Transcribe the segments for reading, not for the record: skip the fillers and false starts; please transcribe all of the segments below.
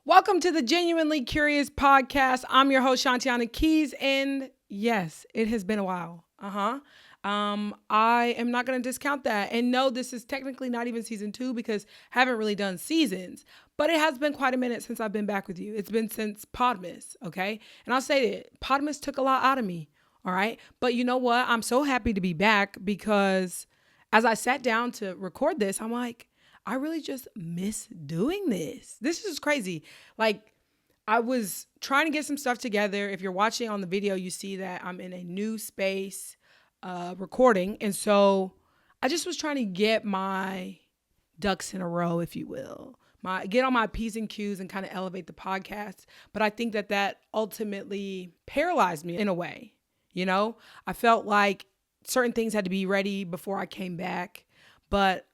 Welcome to the Genuinely Curious podcast. I'm your host, Shantiana Keys, and yes, it has been a while. I am not going to discount that. And no, this is technically not even season 2 because I haven't really done seasons, but it has been quite a minute since I've been back with you. It's been since Podmas, okay? And I'll say that Podmas took a lot out of me, all right? But you know what? I'm so happy to be back because as I sat down to record this, I'm like, I really just miss doing this. This is crazy. Like, I was trying to get some stuff together. If you're watching on the video, you see that I'm in a new space recording. And so I just was trying to get my ducks in a row, if you will. Get on my P's and Q's and kind of elevate the podcast. But I think that ultimately paralyzed me in a way. You know, I felt like certain things had to be ready before I came back. But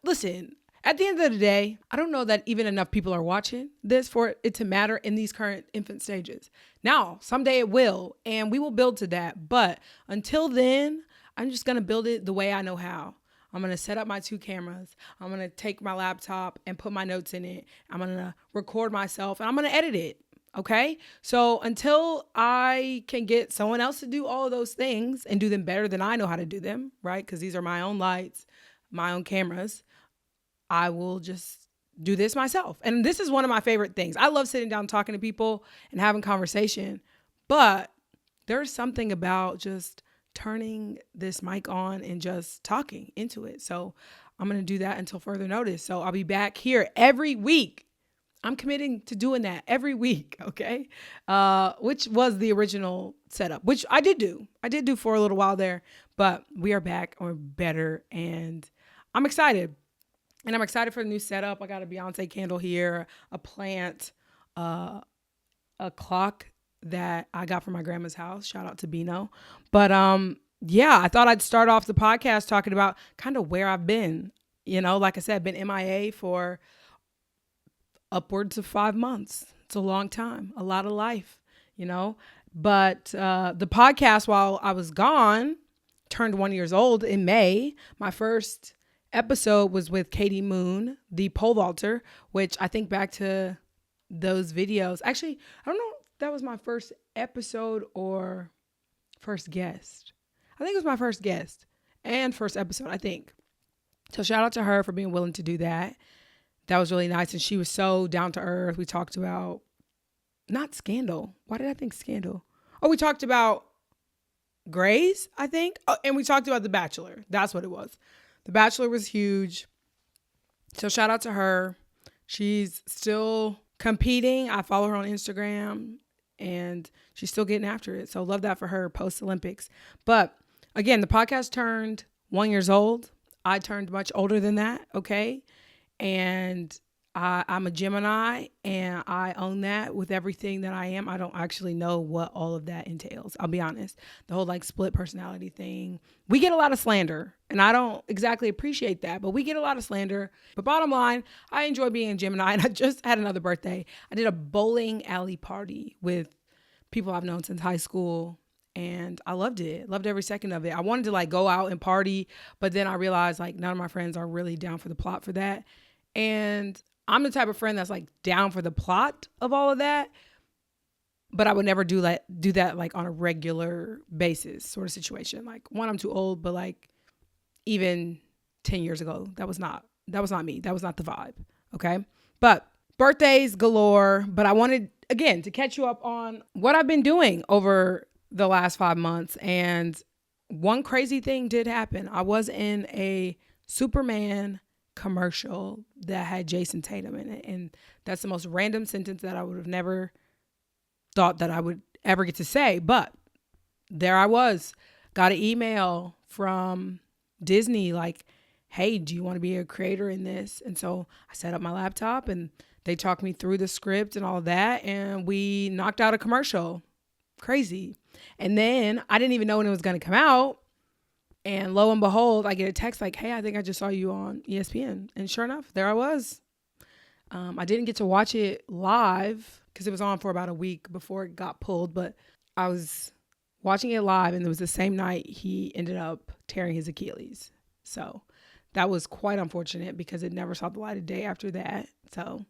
listen, at the end of the day, I don't know that even enough people are watching this for it to matter in these current infant stages. Now, someday it will, and we will build to that. But until then, I'm just going to build it the way I know how. I'm going to set up my 2 cameras. I'm going to take my laptop and put my notes in it. I'm going to record myself, and I'm going to edit it. Okay? So until I can get someone else to do all of those things and do them better than I know how to do them, right? Because these are my own lights, my own cameras. I will just do this myself. And this is one of my favorite things. I love sitting down talking to people and having conversation, but there's something about just turning this mic on and just talking into it. So I'm going to do that until further notice. So I'll be back here every week. I'm committing to doing that every week, okay? Which was the original setup, which I did do. I did do for a little while there, but we are back or better, and I'm excited. And I'm excited for the new setup. I got a Beyoncé candle here, a plant, a clock that I got from my grandma's house. Shout out to Bino. But yeah, I thought I'd start off the podcast talking about kind of where I've been. You know, like I said, been MIA for upwards of 5 months. It's a long time, a lot of life, you know. But the podcast, while I was gone, turned 1 year old in May. My first episode was with Katie Moon, the pole vaulter, which I think back to those videos. Actually, I don't know if that was my first episode or first guest. I think it was my first guest and first episode, I think. So shout out to her for being willing to do that. That was really nice. And she was so down to earth. We talked about, not Scandal. Why did I think Scandal? Oh, we talked about Grays, I think. Oh, and we talked about The Bachelor. That's what it was. The Bachelor was huge. So shout out to her. She's still competing. I follow her on Instagram and she's still getting after it. So love that for her post-Olympics. But again, the podcast turned 1 year old. I turned much older than that. Okay. And I'm a Gemini and I own that with everything that I am. I don't actually know what all of that entails. I'll be honest. The whole like split personality thing. We get a lot of slander and I don't exactly appreciate that, but we get a lot of slander. But bottom line, I enjoy being a Gemini, and I just had another birthday. I did a bowling alley party with people I've known since high school and I loved it. Loved every second of it. I wanted to like go out and party, but then I realized like none of my friends are really down for the plot for that. And I'm the type of friend that's like down for the plot of all of that, but I would never do that like on a regular basis sort of situation. Like, one, I'm too old, but like even 10 years ago, that was not me. That was not the vibe. Okay. But birthdays galore. But I wanted, again, to catch you up on what I've been doing over the last 5 months. And one crazy thing did happen. I was in a Superman commercial that had Jason Tatum in it, and that's the most random sentence that I would have never thought that I would ever get to say, but there I was, got an email from Disney like, hey, do you want to be a creator in this? And so I set up my laptop and they talked me through the script and all of that, and we knocked out a commercial. Crazy. And then I didn't even know when it was going to come out. And lo and behold, I get a text like, hey, I think I just saw you on ESPN. And sure enough, there I was. I didn't get to watch it live because it was on for about a week before it got pulled. But I was watching it live, and it was the same night he ended up tearing his Achilles. So that was quite unfortunate because it never saw the light of day after that. So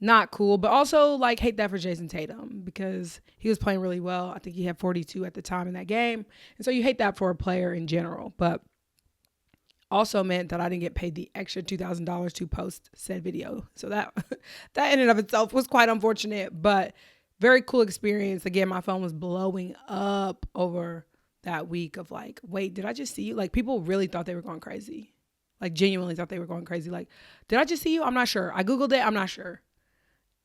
not cool, but also like hate that for Jason Tatum because he was playing really well. I think he had 42 at the time in that game. And so you hate that for a player in general, but also meant that I didn't get paid the extra $2,000 to post said video. So that that in and of itself was quite unfortunate, but very cool experience. Again, my phone was blowing up over that week of like, wait, did I just see you? Like people really thought they were going crazy. Like genuinely thought they were going crazy. Like, did I just see you? I'm not sure. I Googled it. I'm not sure.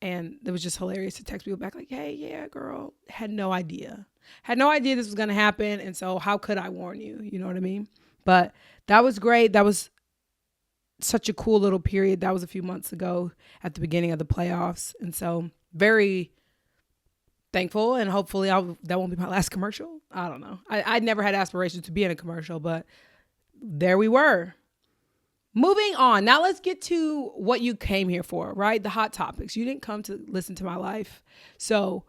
And it was just hilarious to text people back like, hey, yeah, girl, had no idea. Had no idea this was going to happen. And so how could I warn you? You know what I mean? But that was great. That was such a cool little period. That was a few months ago at the beginning of the playoffs. And so very thankful. And hopefully that won't be my last commercial. I don't know. I never had aspirations to be in a commercial, but there we were. Moving on. Now let's get to what you came here for, right? The hot topics. You didn't come to listen to my life. So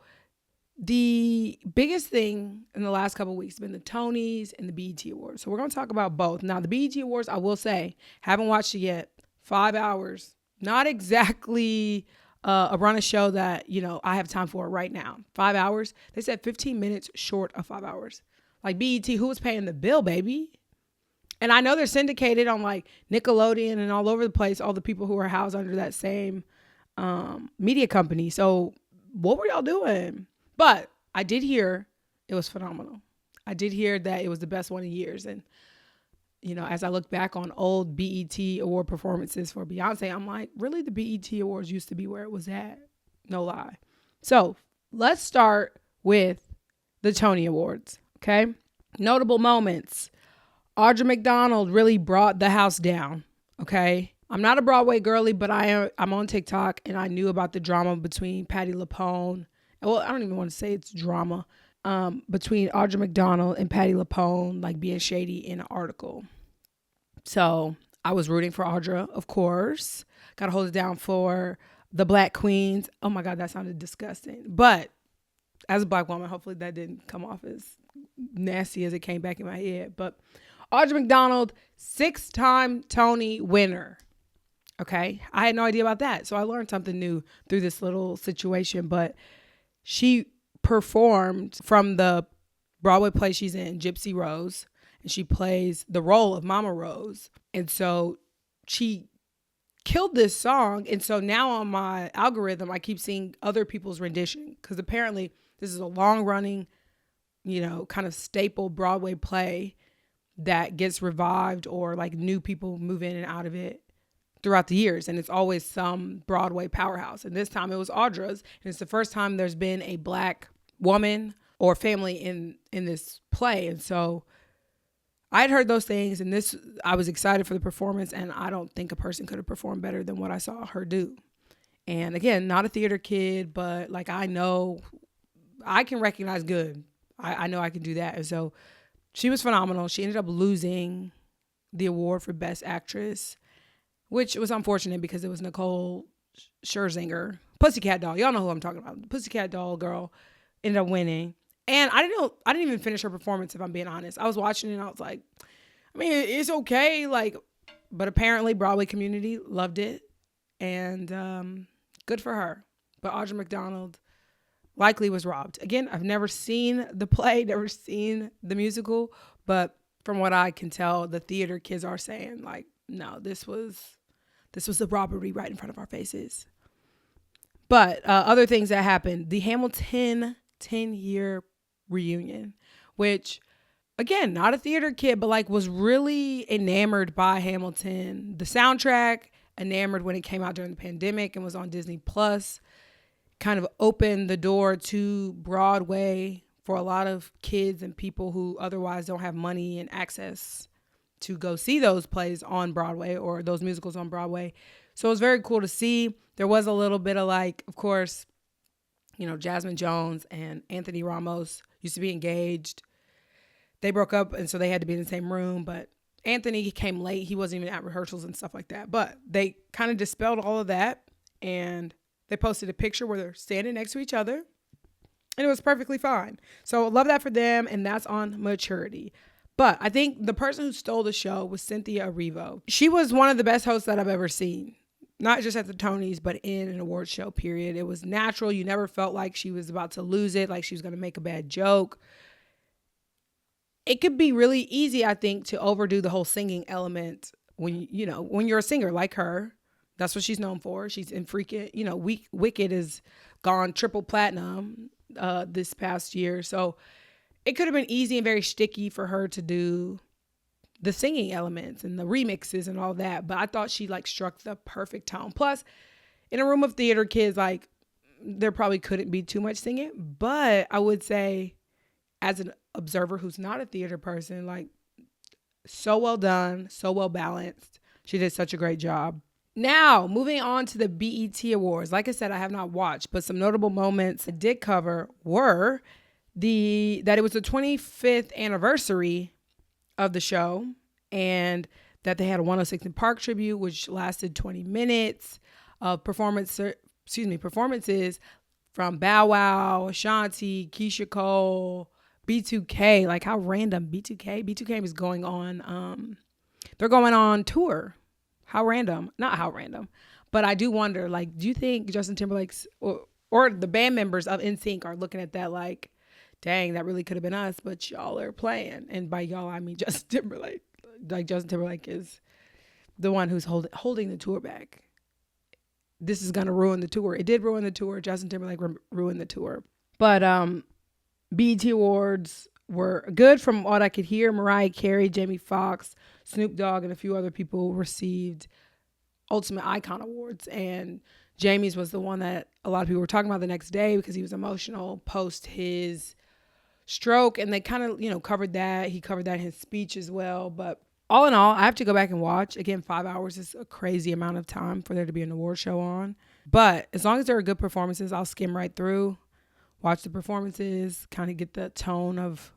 the biggest thing in the last couple of weeks has been the Tonys and the BET Awards. So we're going to talk about both. Now the BET Awards, I will say, haven't watched it yet. 5 hours. Not exactly a run of show that, I have time for right now. 5 hours. They said 15 minutes short of 5 hours. Like BET, who was paying the bill, baby? And I know they're syndicated on like Nickelodeon and all over the place, all the people who are housed under that same media company. So what were y'all doing? But I did hear it was phenomenal. I did hear that it was the best one in years. And, as I look back on old BET award performances for Beyoncé, I'm like, really? The BET Awards used to be where it was at? No lie. So let's start with the Tony Awards, okay? Notable moments. Audra McDonald really brought the house down, okay? I'm not a Broadway girly, but I'm on TikTok, and I knew about the drama between Patti LuPone. Well, I don't even want to say it's drama. Between Audra McDonald and Patti LuPone, like being shady in an article. So I was rooting for Audra, of course. Got to hold it down for the Black Queens. Oh my God, that sounded disgusting. But as a Black woman, hopefully that didn't come off as nasty as it came back in my head. But Audra McDonald, 6-time Tony winner. Okay. I had no idea about that. So I learned something new through this little situation. But she performed from the Broadway play she's in, Gypsy Rose. And she plays the role of Mama Rose. And so she killed this song. And so now on my algorithm, I keep seeing other people's rendition. Because apparently this is a long running, kind of staple Broadway play that gets revived or like new people move in and out of it throughout the years. And it's always some Broadway powerhouse. And this time it was Audra's. And it's the first time there's been a Black woman or family in this play. And so I had heard those things and I was excited for the performance. And I don't think a person could have performed better than what I saw her do. And again, not a theater kid, but like I know I can recognize good. I know I can do that. And so she was phenomenal. She ended up losing the award for Best Actress, which was unfortunate because it was Nicole Scherzinger. Pussycat Doll. Y'all know who I'm talking about. Pussycat Doll girl ended up winning. And I didn't even finish her performance, if I'm being honest. I was watching it and I was like, I mean, it's okay. But apparently Broadway community loved it. And good for her. But Audra McDonald likely was robbed. Again, I've never seen the play, never seen the musical, but from what I can tell, the theater kids are saying like, no, this was a robbery right in front of our faces. But other things that happened, the Hamilton 10-year reunion, which again, not a theater kid, but like was really enamored by Hamilton. The soundtrack, enamored when it came out during the pandemic and was on Disney Plus. Kind of opened the door to Broadway for a lot of kids and people who otherwise don't have money and access to go see those plays on Broadway or those musicals on Broadway. So it was very cool to see. There was a little bit of like, of course, Jasmine Jones and Anthony Ramos used to be engaged. They broke up and so they had to be in the same room, but Anthony came late. He wasn't even at rehearsals and stuff like that. But they kind of dispelled all of that and they posted a picture where they're standing next to each other and it was perfectly fine. So love that for them. And that's on maturity. But I think the person who stole the show was Cynthia Erivo. She was one of the best hosts that I've ever seen. not just at the Tonys, but in an award show, period. It was natural. You never felt like she was about to lose it, like she was going to make a bad joke. It could be really easy, I think, to overdo the whole singing element when you're a singer like her. That's what she's known for. She's in freaking, Wicked has gone triple platinum this past year. So it could have been easy and very sticky for her to do the singing elements and the remixes and all that. But I thought she struck the perfect tone. Plus, in a room of theater kids, there probably couldn't be too much singing. But I would say, as an observer who's not a theater person, so well done, so well balanced. She did such a great job. Now, moving on to the BET Awards. Like I said, I have not watched, but some notable moments I did cover were that it was the 25th anniversary of the show, and that they had a 106 in Park tribute, which lasted 20 minutes of performances from Bow Wow, Ashanti, Keisha Cole, B2K. How random. B2K is going on. They're going on tour. How random. Not how random. But I do wonder, do you think Justin Timberlake's or the band members of NSYNC are looking at that dang, that really could have been us, but y'all are playing. And by y'all, I mean Justin Timberlake. Justin Timberlake is the one who's holding the tour back. This is going to ruin the tour. It did ruin the tour. Justin Timberlake ruined the tour. But BET Awards were good from what I could hear. Mariah Carey, Jamie Foxx, Snoop Dogg, and a few other people received Ultimate Icon Awards. And Jamie's was the one that a lot of people were talking about the next day because he was emotional post his stroke. And they kind of, covered that. He covered that in his speech as well. But all in all, I have to go back and watch. Again, 5 hours is a crazy amount of time for there to be an award show on. But as long as there are good performances, I'll skim right through, watch the performances, kind of get the tone of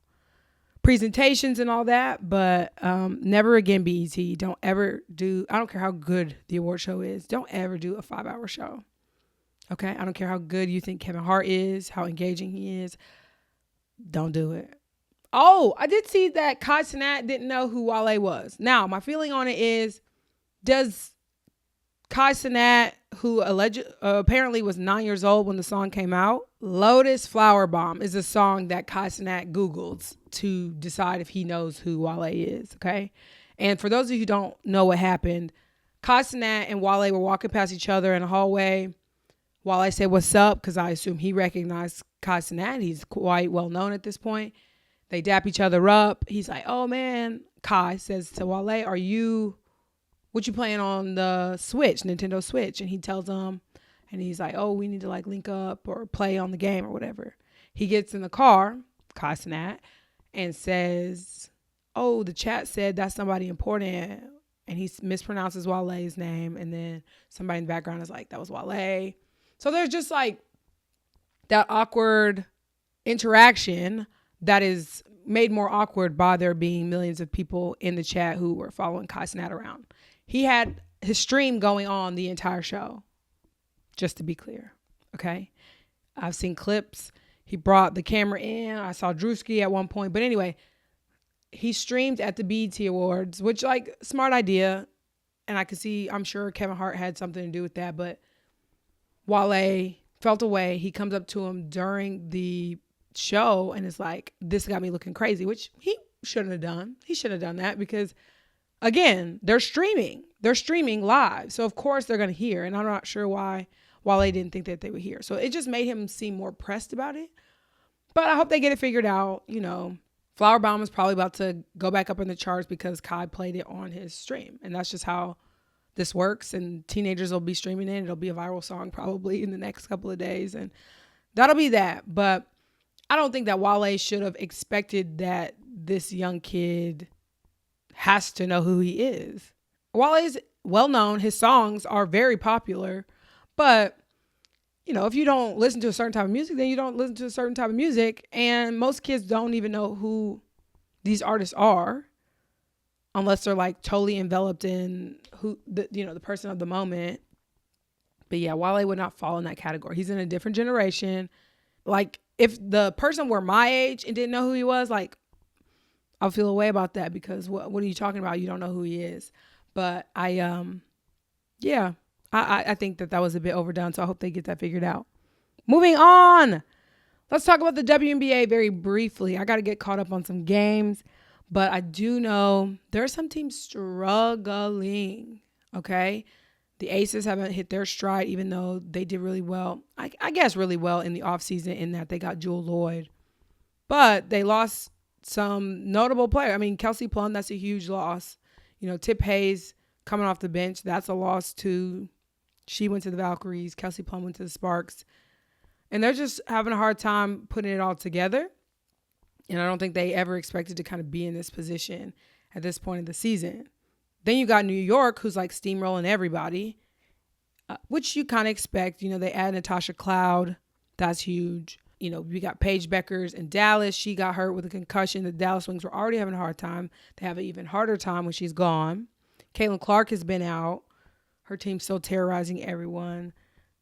presentations and all that. But never again, BET. I don't care how good the award show is, don't ever do a 5-hour show. Okay? I don't care how good you think Kevin Hart is, how engaging he is. Don't do it. Oh, I did see that Kai Cenat didn't know who Wale was. Now, my feeling on it is, does Kai Cenat, who apparently was 9 years old when the song came out, Lotus Flower Bomb is a song that Kai Cenat Googled to decide if he knows who Wale is, okay? And for those of you who don't know what happened, Kai Cenat and Wale were walking past each other in a hallway. Wale said, "What's up?" Because I assume he recognized Kai Cenat. He's quite well known at this point. They dap each other up. He's like, "Oh man," Kai says to Wale, what you playing on the Switch, Nintendo Switch?" And he tells him, and he's like, "Oh, we need to link up or play on the game or whatever." He gets in the car, Kai Cenat, and says, "Oh, the chat said that's somebody important." And he mispronounces Wale's name. And then somebody in the background is like, "That was Wale." So there's just that awkward interaction that is made more awkward by there being millions of people in the chat who were following Kai Cenat around. He had his stream going on the entire show, just to be clear, okay? I've seen clips. He brought the camera in. I saw Drewski at one point. But anyway, he streamed at the BET Awards, which, smart idea. And I could see, I'm sure Kevin Hart had something to do with that. But Wale felt away. He comes up to him during the show and is like, "This got me looking crazy," which he shouldn't have done. He shouldn't have done that because, again, they're streaming live. So of course they're going to hear. And I'm not sure why Wale didn't think that they would hear. So it just made him seem more pressed about it. But I hope they get it figured out. Flower Bomb is probably about to go back up in the charts because Kai played it on his stream. And that's just how this works. And teenagers will be streaming it. It'll be a viral song probably in the next couple of days. And that'll be that. But I don't think that Wale should have expected that this young kid has to know who he is. Wale is well known. His songs are very popular. But, if you don't listen to a certain type of music, then you don't listen to a certain type of music. And most kids don't even know who these artists are unless they're totally enveloped in the person of the moment. But yeah, Wale would not fall in that category. He's in a different generation. If the person were my age and didn't know who he was, I'll feel a way about that because what are you talking about? You don't know who he is. But I I think that was a bit overdone, so I hope they get that figured out. Moving on. Let's talk about the WNBA very briefly. I got to get caught up on some games, but I do know there are some teams struggling, okay? The Aces haven't hit their stride, even though they did really well. I guess really well in the offseason in that they got Jewel Lloyd. But they lost some notable players. I mean, Kelsey Plum, that's a huge loss. Tip Hayes coming off the bench, that's a loss too. She went to the Valkyries. Kelsey Plum went to the Sparks. And they're just having a hard time putting it all together. And I don't think they ever expected to kind of be in this position at this point of the season. Then you got New York, who's like steamrolling everybody, which you kind of expect. They add Natasha Cloud. That's huge. We got Paige Beckers in Dallas. She got hurt with a concussion. The Dallas Wings were already having a hard time. They have an even harder time when she's gone. Caitlin Clark has been out. Her team's still terrorizing everyone.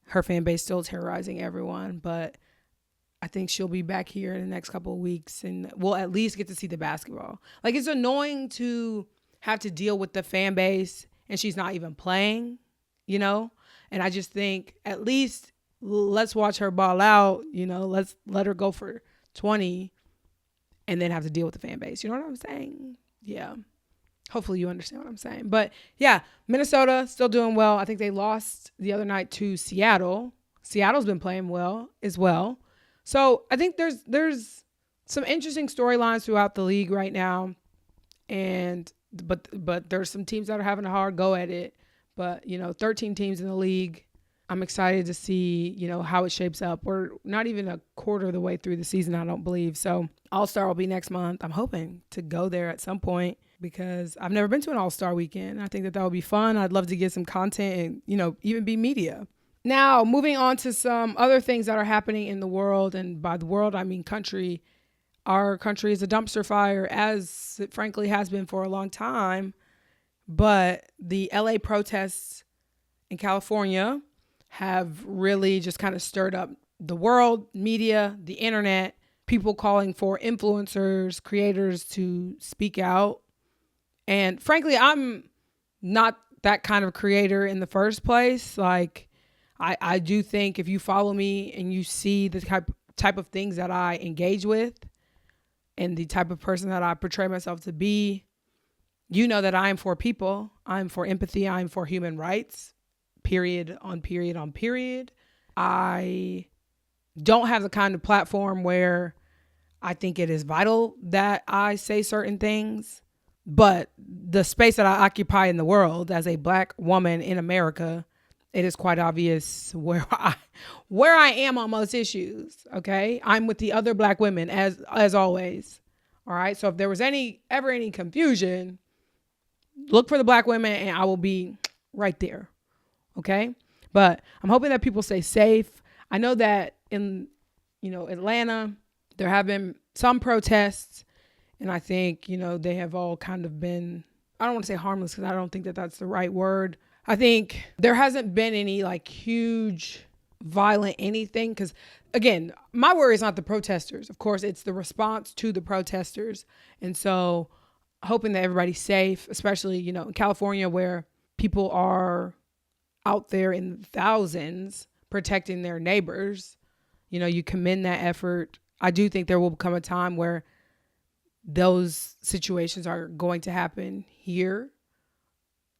Her fan base still terrorizing everyone, but I think she'll be back here in the next couple of weeks, and we'll at least get to see the basketball. Like, it's annoying to have to deal with the fan base, and she's not even playing, And I just think at least let's watch her ball out, Let's let her go for 20 and then have to deal with the fan base. You know what I'm saying? Yeah. Hopefully you understand what I'm saying. But yeah, Minnesota still doing well. I think they lost the other night to Seattle. Seattle's been playing well as well. So I think there's some interesting storylines throughout the league right now. But there's some teams that are having a hard go at it. But 13 teams in the league. I'm excited to see, how it shapes up. We're not even a quarter of the way through the season, I don't believe. So All-Star will be next month. I'm hoping to go there at some point, because I've never been to an All-Star weekend. I think that would be fun. I'd love to get some content and, even be media. Now, moving on to some other things that are happening in the world, and by the world, I mean country. Our country is a dumpster fire, as it frankly has been for a long time. But the LA protests in California have really just kind of stirred up the world, media, the internet, people calling for influencers, creators to speak out. And frankly, I'm not that kind of creator in the first place. Like, I do think if you follow me and you see the type of things that I engage with and the type of person that I portray myself to be, you know that I am for people. I'm for empathy. I'm for human rights, period on period on period. I don't have the kind of platform where I think it is vital that I say certain things. But the space that I occupy in the world as a Black woman in America, it is quite obvious where I am on most issues. Okay, I'm with the other Black women as always. All right. So if there was ever any confusion, look for the Black women and I will be right there. Okay. But I'm hoping that people stay safe. I know that in Atlanta, there have been some protests. And I think, they have all kind of been, I don't want to say harmless because I don't think that that's the right word. I think there hasn't been any like huge violent anything because, again, my worry is not the protesters. Of course, it's the response to the protesters. And so hoping that everybody's safe, especially, in California where people are out there in thousands protecting their neighbors. You commend that effort. I do think there will come a time where those situations are going to happen here.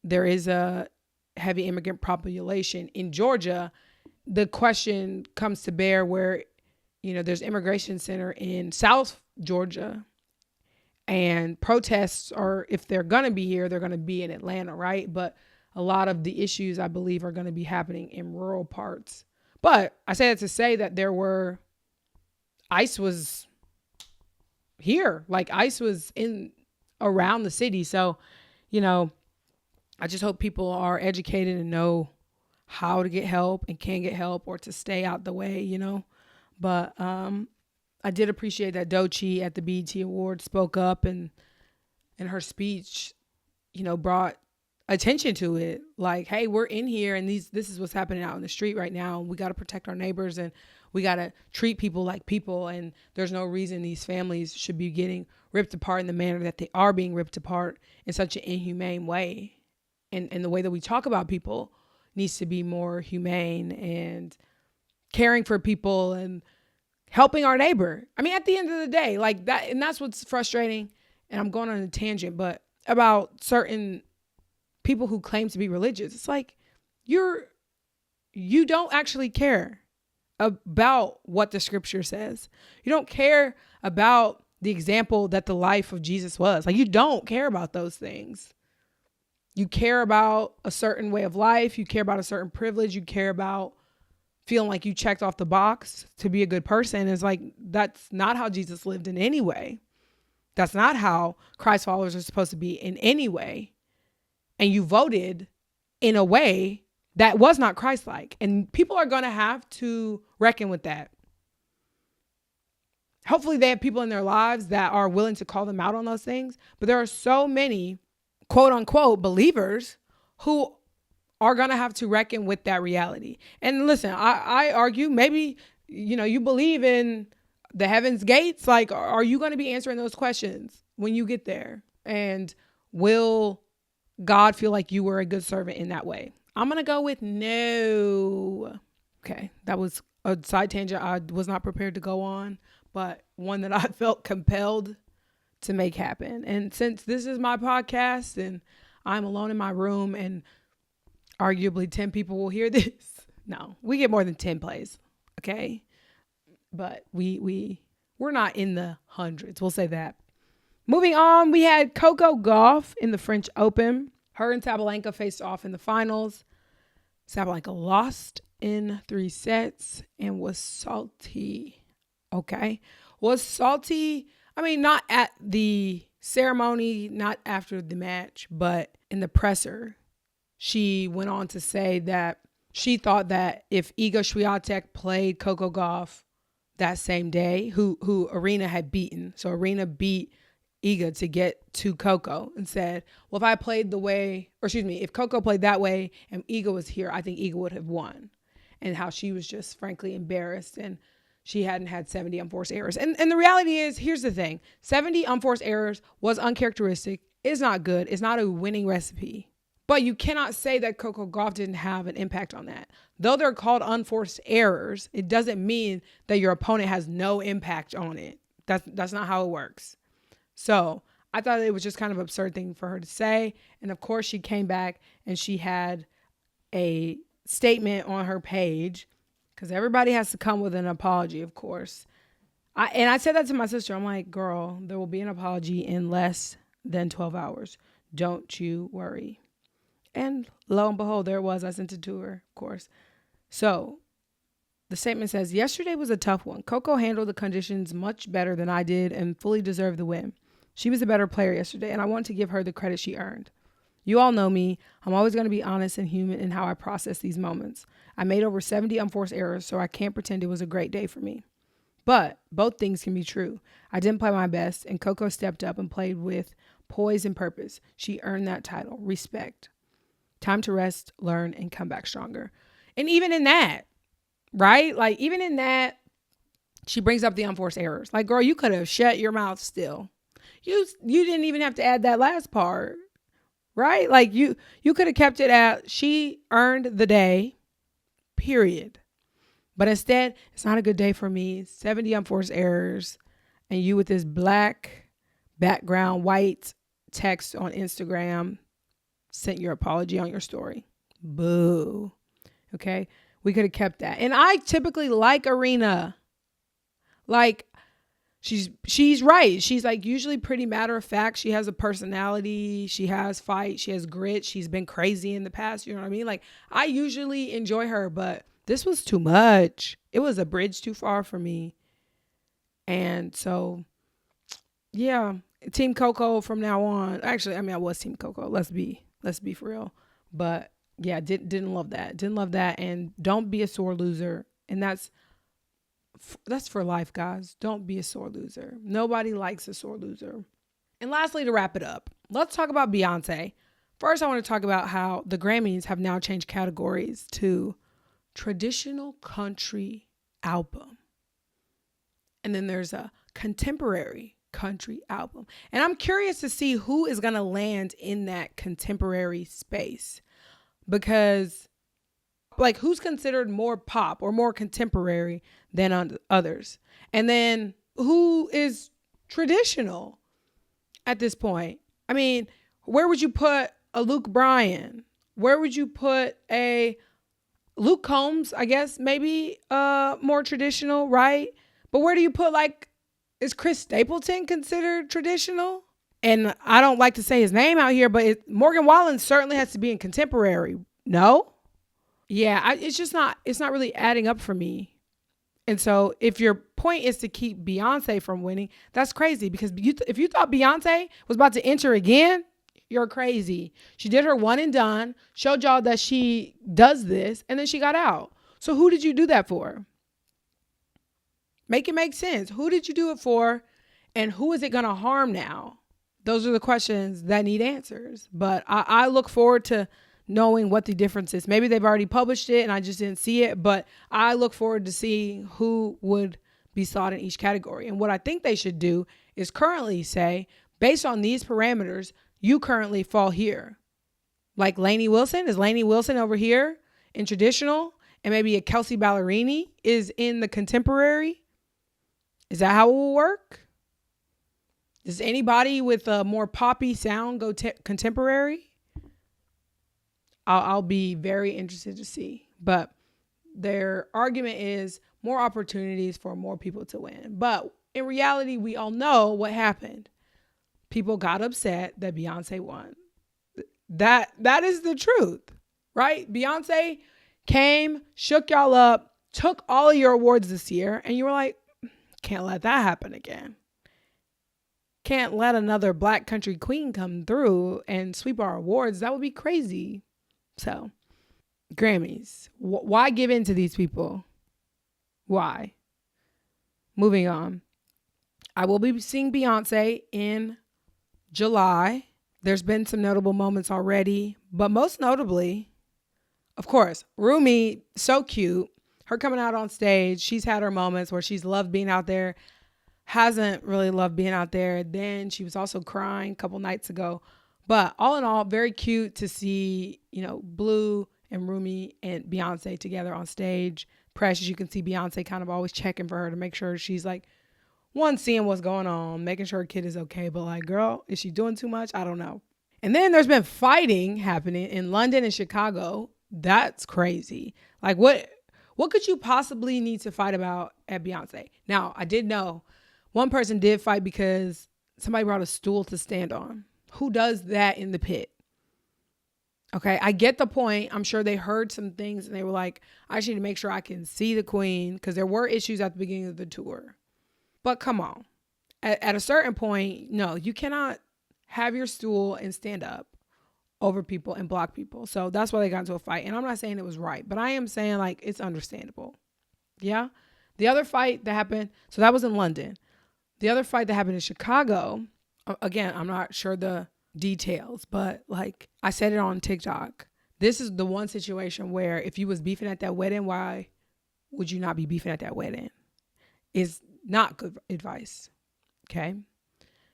There is a heavy immigrant population in Georgia. The question comes to bear where, there's an immigration center in South Georgia and protests are, if they're going to be here, they're going to be in Atlanta, right? But a lot of the issues, I believe, are going to be happening in rural parts. But I say that to say that ICE was here. Like, ICE was around the city. So, I just hope people are educated and know how to get help and can get help or to stay out the way, But I did appreciate that Doechii at the BET Awards spoke up and her speech, brought attention to it. Like, hey, we're in here and this is what's happening out in the street right now. We got to protect our neighbors and we got to treat people like people. And there's no reason these families should be getting ripped apart in the manner that they are being ripped apart in such an inhumane way. And the way that we talk about people needs to be more humane and caring for people and helping our neighbor. I mean, at the end of the day, like that, and that's what's frustrating. And I'm going on a tangent, but about certain people who claim to be religious, it's like you don't actually care about what the scripture says. You don't care about the example that the life of Jesus was. Like, you don't care about those things. You care about a certain way of life. You care about a certain privilege. You care about feeling like you checked off the box to be a good person. It's like, that's not how Jesus lived in any way. That's not how Christ followers are supposed to be in any way. And you voted in a way that was not Christ-like. And people are going to have to reckon with that. Hopefully they have people in their lives that are willing to call them out on those things. But there are so many quote unquote believers who are going to have to reckon with that reality. And listen, I argue maybe, you believe in the heaven's gates. Like, are you going to be answering those questions when you get there? And will God feel like you were a good servant in that way? I'm going to go with no. Okay. That was a side tangent I was not prepared to go on, but one that I felt compelled to make happen. And since this is my podcast and I'm alone in my room and arguably 10 people will hear this. No, we get more than 10 plays. Okay. But we're not in the hundreds. We'll say that. Moving on, we had Coco Gauff in the French Open. Her and Sabalenka faced off in the finals. Sabalenka lost in 3 sets and was salty. Okay. Was salty. I mean, not at the ceremony, not after the match, but in the presser. She went on to say that she thought that if Iga Swiatek played Coco Gauff that same day, who Arena had beaten. So Arena beat Iga to get to Coco and said, well, if Coco played that way and Iga was here, I think Iga would have won. And how she was just frankly embarrassed and she hadn't had 70 unforced errors. And the reality is, here's the thing. 70 unforced errors was uncharacteristic. It's not good. It's not a winning recipe. But you cannot say that Coco Gauff didn't have an impact on that. Though they're called unforced errors, it doesn't mean that your opponent has no impact on it. That's not how it works. So I thought it was just kind of an absurd thing for her to say. And of course, she came back and she had a statement on her page, because everybody has to come with an apology, of course. I said that to my sister. I'm like, girl, there will be an apology in less than 12 hours. Don't you worry. And lo and behold, there it was. I sent it to her, of course. So the statement says, yesterday was a tough one. Coco handled the conditions much better than I did and fully deserved the win. She was a better player yesterday, and I want to give her the credit she earned. You all know me. I'm always going to be honest and human in how I process these moments. I made over 70 unforced errors, so I can't pretend it was a great day for me. But both things can be true. I didn't play my best, and Coco stepped up and played with poise and purpose. She earned that title. Respect. Time to rest, learn, and come back stronger. And even in that, right? Like, even in that, she brings up the unforced errors. Like, girl, you could have shut your mouth still. You didn't even have to add that last part, right? Like, you could have kept it at, she earned the day, period. But instead, it's not a good day for me. 70 unforced errors. And you with this black background, white text on Instagram, sent your apology on your story. Boo. Okay. We could have kept that. And I typically like Arena. Like, she's right. She's like usually pretty matter of fact. She has a personality. She has fight. She has grit. She's been crazy in the past. You know what I mean? Like, I usually enjoy her, but this was too much. It was a bridge too far for me. And so, yeah, Team Coco from now on. Actually, I mean, I was Team Coco. Let's be for real. But yeah, didn't love that. Didn't love that. And don't be a sore loser. And that's for life, guys. Don't be a sore loser. Nobody likes a sore loser. And lastly, to wrap it up, let's talk about Beyoncé. First, I want to talk about how the Grammys have now changed categories to traditional country album. And then there's a contemporary country album. And I'm curious to see who is going to land in that contemporary space, because Like, who's considered more pop or more contemporary than others? And then who is traditional at this point? I mean, where would you put a Luke Bryan? Where would you put a Luke Combs? I guess maybe more traditional, right? But where do you put, like, is Chris Stapleton considered traditional? And I don't like to say his name out here, but Morgan Wallen certainly has to be in contemporary. No? Yeah, it's not really adding up for me. And so if your point is to keep Beyonce from winning, that's crazy, because if you thought Beyonce was about to enter again, you're crazy. She did her one and done, showed y'all that she does this, and then she got out. So who did you do that for? Make it make sense. Who did you do it for? And who is it going to harm now? Those are the questions that need answers. But I look forward to knowing what the difference is. Maybe they've already published it and I just didn't see it, but I look forward to seeing who would be sought in each category. And what I think they should do is currently say, based on these parameters, you currently fall here. Like Lainey Wilson. Is Lainey Wilson over here in traditional? And maybe a Kelsey Ballerini is in the contemporary? Is that how it will work? Does anybody with a more poppy sound go contemporary? I'll be very interested to see. But their argument is more opportunities for more people to win. But in reality, we all know what happened. People got upset that Beyonce won. That is the truth, right? Beyonce came, shook y'all up, took all of your awards this year, and you were like, can't let that happen again. Can't let another Black country queen come through and sweep our awards. That would be crazy. So, Grammys. Why give in to these people? Why? Moving on. I will be seeing Beyonce in July. There's been some notable moments already, but most notably, of course, Rumi, so cute. Her coming out on stage. She's had her moments where she's loved being out there, hasn't really loved being out there. Then she was also crying a couple nights ago. But all in all, very cute to see, Blue and Rumi and Beyonce together on stage. Precious, you can see Beyonce kind of always checking for her to make sure she's like, one, seeing what's going on, making sure her kid is okay. But like, girl, is she doing too much? I don't know. And then there's been fighting happening in London and Chicago. That's crazy. Like, what could you possibly need to fight about at Beyonce? Now, I did know one person did fight because somebody brought a stool to stand on. Who does that in the pit? Okay, I get the point. I'm sure they heard some things and they were like, I just need to make sure I can see the queen, because there were issues at the beginning of the tour. But come on. At a certain point, no, you cannot have your stool and stand up over people and block people. So that's why they got into a fight. And I'm not saying it was right, but I am saying, like, it's understandable. Yeah. The other fight that happened, so that was in London. The other fight that happened in Chicago, again, I'm not sure the details, but like I said it on TikTok, this is the one situation where if you was beefing at that wedding, why would you not be beefing at that wedding? Is not good advice. Okay.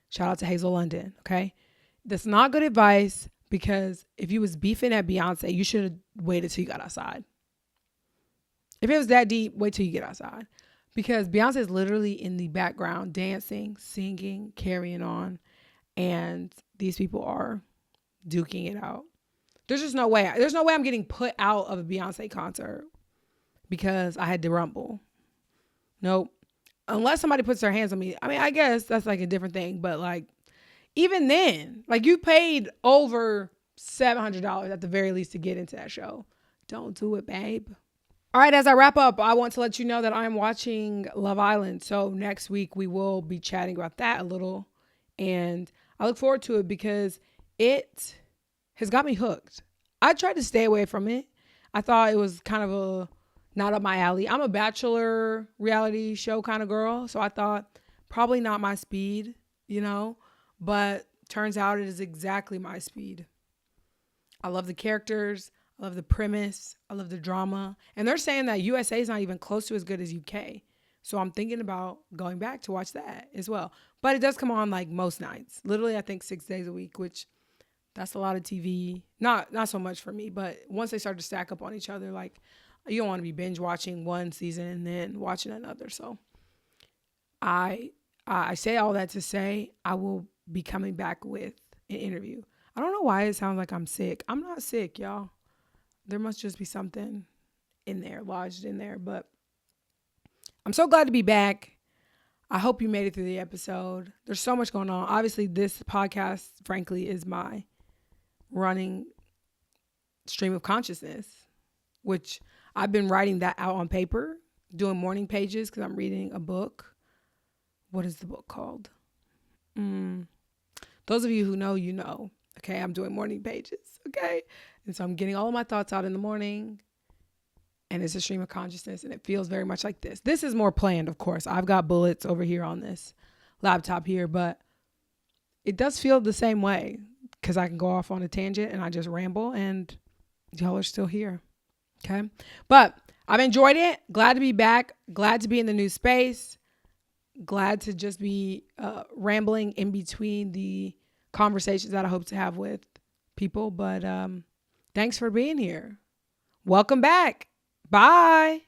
Shout out to Hazel London. Okay. That's not good advice, because if you was beefing at Beyonce, you should have waited till you got outside. If it was that deep, wait till you get outside, because Beyonce is literally in the background dancing, singing, carrying on. And these people are duking it out. There's just no way. There's no way I'm getting put out of a Beyonce concert because I had to rumble. Nope. Unless somebody puts their hands on me. I mean, I guess that's like a different thing. But like, even then, like, you paid over $700 at the very least to get into that show. Don't do it, babe. All right, as I wrap up, I want to let you know that I'm watching Love Island. So next week we will be chatting about that a little. And I look forward to it because it has got me hooked. I tried to stay away from it. I thought it was kind of not up my alley. I'm a Bachelor reality show kind of girl. So I thought probably not my speed, but turns out it is exactly my speed. I love the characters. I love the premise. I love the drama. And they're saying that USA is not even close to as good as UK. So I'm thinking about going back to watch that as well. But it does come on like most nights. Literally, I think 6 days a week, which That's a lot of TV. Not so much for me, but once they start to stack up on each other, like you don't want to be binge watching one season and then watching another. So I say all that to say I will be coming back with an interview. I don't know why it sounds like I'm sick. I'm not sick, y'all. There must just be something in there, lodged in there. But I'm so glad to be back. I hope you made it through the episode. There's so much going on. Obviously, this podcast, frankly, is my running stream of consciousness, which I've been writing that out on paper, doing morning pages because I'm reading a book. What is the book called? Those of you who know, you know. Okay, I'm doing morning pages. Okay, and so I'm getting all of my thoughts out in the morning, and it's a stream of consciousness, and it feels very much like this. This is more planned, of course. I've got bullets over here on this laptop here, but it does feel the same way because I can go off on a tangent and I just ramble, and y'all are still here. Okay, but I've enjoyed it. Glad to be back. Glad to be in the new space. Glad to just be rambling in between the conversations that I hope to have with people. But thanks for being here. Welcome back. Bye.